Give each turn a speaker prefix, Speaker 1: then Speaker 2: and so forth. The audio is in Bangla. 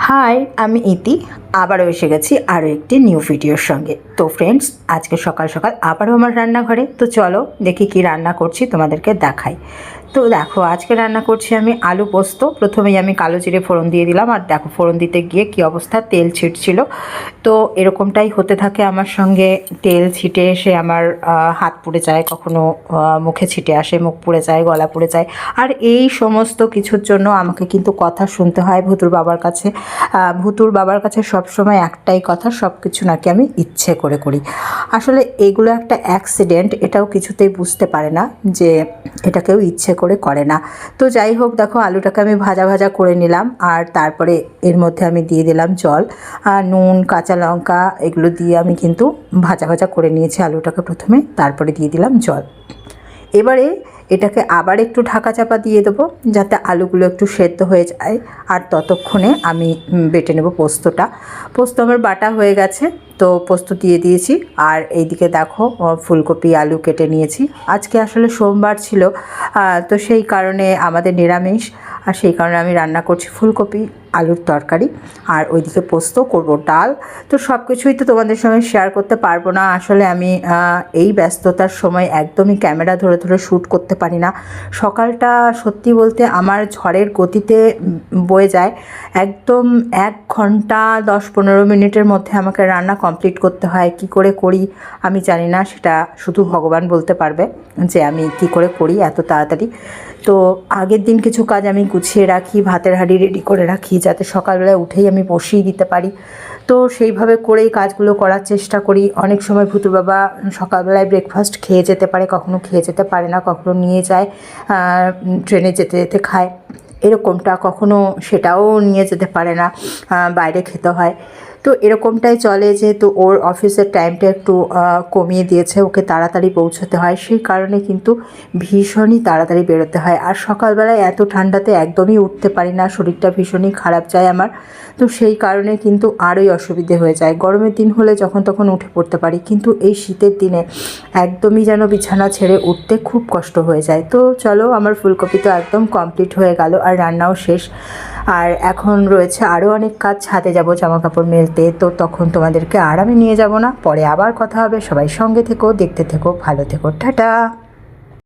Speaker 1: হাই, আমি ইতি আবারও এসে গেছি আরও একটি নিউ ভিডিওর সঙ্গে। তো ফ্রেন্ডস, আজকে সকাল সকাল আবারও আমার রান্নাঘরে। তো চলো দেখি কি রান্না করছি, তোমাদেরকে দেখাই। তো দেখো, আজকে রান্না করছি আমি আলু পোস্ত। প্রথমেই আমি কালো জিরে ফোড়ন দিয়ে দিলাম, আর দেখো ফোড়ন দিতে গিয়ে কী অবস্থা, তেল ছিটছিল। তো এরকমটাই হতে থাকে আমার সঙ্গে, তেল ছিটে এসে আমার হাত পুড়ে যায়, কখনো মুখে ছিটে আসে, মুখ পুড়ে যায়, গলা পুড়ে যায়। আর এই সমস্ত কিছুর জন্য আমাকে কিন্তু কথা শুনতে হয় ভুতুর বাবার কাছে। ভুতুর বাবার কাছে সবসময় একটাই কথা, সব কিছু নাকি আমি ইচ্ছে করে করি। আসলে এগুলো একটা অ্যাক্সিডেন্ট, এটাও কিছুতেই বুঝতে পারে না যে এটা কেউ ইচ্ছে করে না। তো যাই হোক, দেখো আলুটাকে আমি ভাজা ভাজা করে নিলাম, আর তারপরে এর মধ্যে আমি দিয়ে দিলাম জল, নুন, কাঁচা লঙ্কা এগুলো দিয়ে আমি কিন্তু ভাজা ভাজা করে নিয়েছি আলুটাকে প্রথমে, তারপরে দিয়ে দিলাম জল। এবারে এটাকে আবার একটু ঢাকা চাপা দিয়ে দেবো যাতে আলুগুলো একটু সেদ্ধ হয়ে যায়। আর ততক্ষণে আমি বেটে নেব পোস্তটা। পোস্ত আমার বাটা হয়ে গেছে, তো পোস্ত দিয়ে দিয়েছি। আর এইদিকে দেখো ফুলকপি আলু কেটে নিয়েছি। আজকে আসলে সোমবার ছিল, তো সেই কারণে আমাদের নিরামিষ, আর সেই কারণে আমি রান্না করছি ফুলকপি আলুর তরকারি। আর ওইদিকে পোস্ত করব, ডাল। তো সব কিছুই তো তোমাদের সঙ্গে শেয়ার করতে পারবো না। আসলে আমি এই ব্যস্ততার সময় একদমই ক্যামেরা ধরে ধরে শ্যুট করতে পারি না। সকালটা সত্যি বলতে আমার ঝড়ের গতিতে বয়ে যায়। একদম 1 ঘন্টা 10-15 মিনিটের মধ্যে আমাকে রান্না কমপ্লিট করতে হয়। কি করে করি আমি জানি না, সেটা শুধু ভগবান বলতে পারবে যে আমি কি করে করি এত তাড়াতাড়ি। তো আগের দিন কিছু কাজ আমি গুছিয়ে রাখি, ভাতের হাঁড়ি রেডি করে রাখি যাতে সকালবেলায় উঠেই আমি বসিয়ে দিতে পারি। তো সেইভাবে করেই কাজগুলো করার চেষ্টা করি। অনেক সময় ভুতুর বাবা সকালবেলায় ব্রেকফাস্ট খেয়ে যেতে পারে, কখনো খেয়ে যেতে পারে না, কখনো নিয়ে যায়, ট্রেনে যেতে যেতে খায় এরকমটা, কখনো সেটাও নিয়ে যেতে পারে না, বাইরে খেতে হয়। তো এরকমটাই চলে, যেহেতু ওর অফিসের টাইমটা একটু কমিয়ে দিয়েছে, ওকে তাড়াতাড়ি পৌঁছতে হয়, সেই কারণে কিন্তু ভীষণই তাড়াতাড়ি বেরোতে হয়। আর সকালবেলায় এত ঠান্ডাতে একদমই উঠতে পারি না, শরীরটা ভীষণই খারাপ যায় আমার। তো সেই কারণে কিন্তু আরোই অসুবিধে হয়ে যায়। গরমের দিন হলে যখন তখন উঠে পড়তে পারি, কিন্তু এই শীতের দিনে একদমই যেন বিছানা ছেড়ে উঠতে খুব কষ্ট হয়ে যায়। তো চলো, আমার ফুলকপি তো একদম কমপ্লিট হয়ে গেল, আর রান্নাও শেষ। আর এখন রয়েছে আরও অনেক কাজ, ছাদে যাব জামা কাপড় মেলতে। তো তখন তোমাদেরকে আর আমি নিয়ে যাব না, পরে আবার কথা হবে। সবাই সঙ্গে থেকো, দেখতে থেকো, ভালো থেকো, টাটা।